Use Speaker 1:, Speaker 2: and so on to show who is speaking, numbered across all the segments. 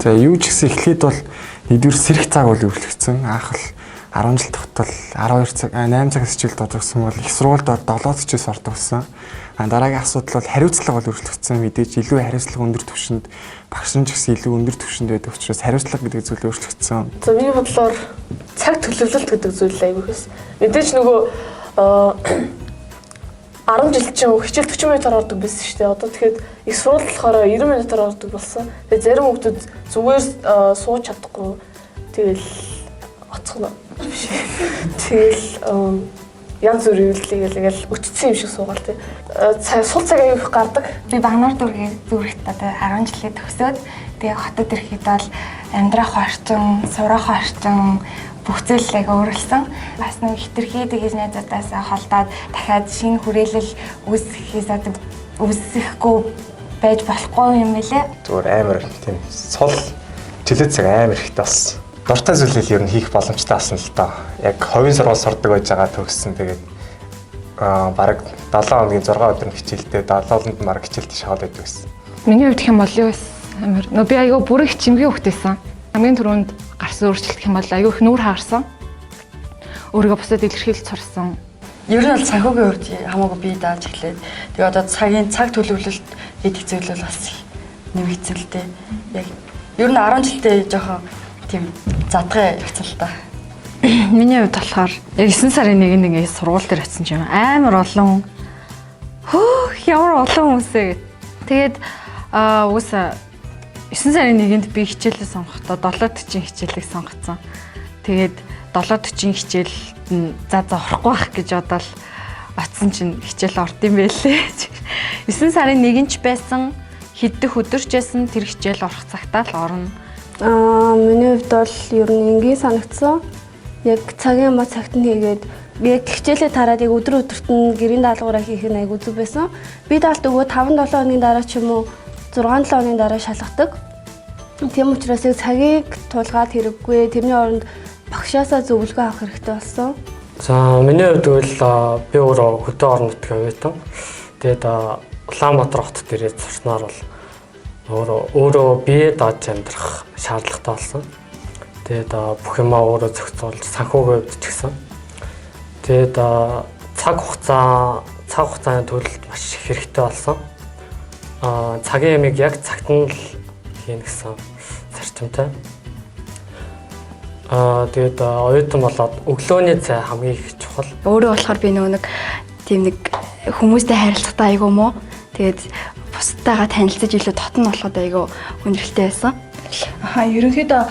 Speaker 1: За юу ч гэсэн эхлээд бол нэгдүгээр сэрэх цаг бол өвчлөгдсөн. Анх л 10 жил тогтвол 12 цаг 8 цагаас хичээл дуудсан бол их сургуульд 7 цэцээс ордог гэсэн. Дараагийн асуудал бол хариуцлага бол өөрчлөгдсөн. Мэдээж илүү хариуцлага өндөр түвшинд багш нар ч гэсэн илүү өндөр түвшинд байдаг учраас хариуцлага гэдэг зүйл өөрчлөгдсөн.
Speaker 2: За миний бодлоор цаг төлөвлөлт гэдэг зүйл айгүй хэс. Мэдээж нөгөө 10 жил чинь хичээл 40 минутаар ордог байсан шүү дээ. Одоо тэгэхээр их сургууль болохоор 90 минутаар ордог болсон. Тэгээ зарим хүмүүс зүгээр сууж чадахгүй. Тэгэл оцгоно биш. Тэгэл янз бүрийн үйлдэлгээл өчтсөн юм шиг суугаал тий. Сул цаг аяг их гардаг.
Speaker 3: Би Багнаар зүрхт одоо 10 жилээ төгсөөд тэгээ хотод ирэхэд бол амьдрах орчин, сурах орчин бүх зүйл яг өөрлөсөн. Бас нэг хитрхи тэгэж найзуудаас холдоод дахиад шинэ хүрээлэл үүсэхгүй байж болохгүй юм билэ.
Speaker 4: Зүгээр амар тийм сул жилийн цаг амар ихтэй болсон. Дуртай зүйлийг ер нь хийх боломжтой болсон л доо. Яг хувийн сургууль сурдаг байж байгаа төгссөн. Тэгээд бараг 7 хоногийн 6 өдөр хичээлдээ 7 хононд марг хичээлд шахаад байдаг гэсэн.
Speaker 5: Миний хувьд хэм бол юу вэ? Амар. Би айгаа бүр их чимгийн хөвтэйсэн. Хамгийн түрүүнд гарсан өөрчлөлт хэм бол аюу их нүүр хаарсан. Өөрийгөө бусдад илэрхийлж сурсан.
Speaker 6: Ер нь бол санхүүгийн хувьд хамаагүй бие дааж эхлээд тэгээ одоо цагийн цаг төлөвлөлт хийх зүйл бол бас нэмэгдсэн л дээ. Яг ер нь 10 жилдээ жоохон тийм задгай явцсан л та.
Speaker 5: Миний хувьд болохоор яг 9 сарын 1-нд ингээд сургууль дээр очсон чинь амар олон ямар олон хүмүүсээ гэд. Тэгээд угсаа 9 сарын 1-нд би хичээлээ сонгохдоо 7:40 хичээлийг сонгоцсон. Тэгээд 7:40 хичээлд нь за орохгүй байх гэж бодоод очсон чинь хичээл орд юм байлээ. 9 сарын 1-нд ч байсан хэддэх өдөрчээсэн тэр хичээл орох цагтаа л орно.
Speaker 7: Миний хувьд бол ер нь энгийн санагдсан. Яг цагийн цагт нь хийгээд яг хичээлээ тараад яг өдрөд нь гэрийн даалгавраа хийх нь айгу зүг байсан. Би даалт өгөө 5-7 хоногийн дараа ч юм уу 6-7 хоногийн дараа шалгадаг. Тийм учраас яг цагийг тулгаад хэрэггүй. Тэрний оронд багшаасаа зөвлөгөө авах хэрэгтэй болсон.
Speaker 8: За миний хувьд бол би өөрөө хөдөө орон нутгийн оюутан. Тэгээд Улаанбаатар хотод ирээд сурснаар бол өөрөө бие дааж амьдрах шаардлагатай болсон. Тэгээд бүх юмаа өөрөө зохицуулж санхүүгийн хувьд ч гэсэн. Тэгээд цаг хугацааны төлөлт маш их хэрэгтэй болсон. Цагийн ямиг яг цагт нь л хийн гэсэн зарчимтай. Тэгээд оюутан болоод өглөөний цай хамгийн их чухал.
Speaker 3: Өөрөө болохоор би нэг тийм нэг хүмүүстэй харилцахтай айгуу мó. Тэгээд бусдаагаа танилцаж илүү дотн болоход айгуу хүндрэлтэй байсан.
Speaker 9: Ерөнхийдөө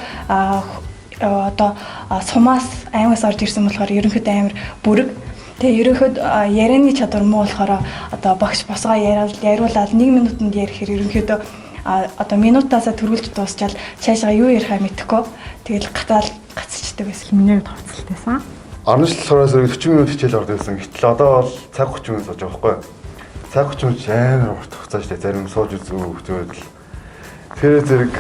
Speaker 9: одоо сумаас аймагаас орж ирсэн болохоор ерөнхийдөө амар бүрэг. Тэгээ ерөнхийдөө ярианы чадвар муу болохоор одоо багш босгоо яриулаад 1 минутанд ярихээр ерөнхийдөө одоо минутаасаа төрүүлж дуусчаал цаашаа юу ярихаа мэдэхгүй. Тэгэл гацчихдаг байсан.
Speaker 5: Миний хувьд хувцалтайсан.
Speaker 10: 10 жил сураад 40 минут хичээл ордог байсан. Гэтэл одоо бол цаг 30 минут сууж байгаа байхгүй. Цаг 30 минут амар урт хугацаатай зарим сууж үзвэл тэр зэрэг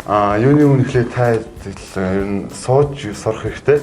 Speaker 10: юуны үнэхээр та ер нь сууж сурах хэрэгтэй.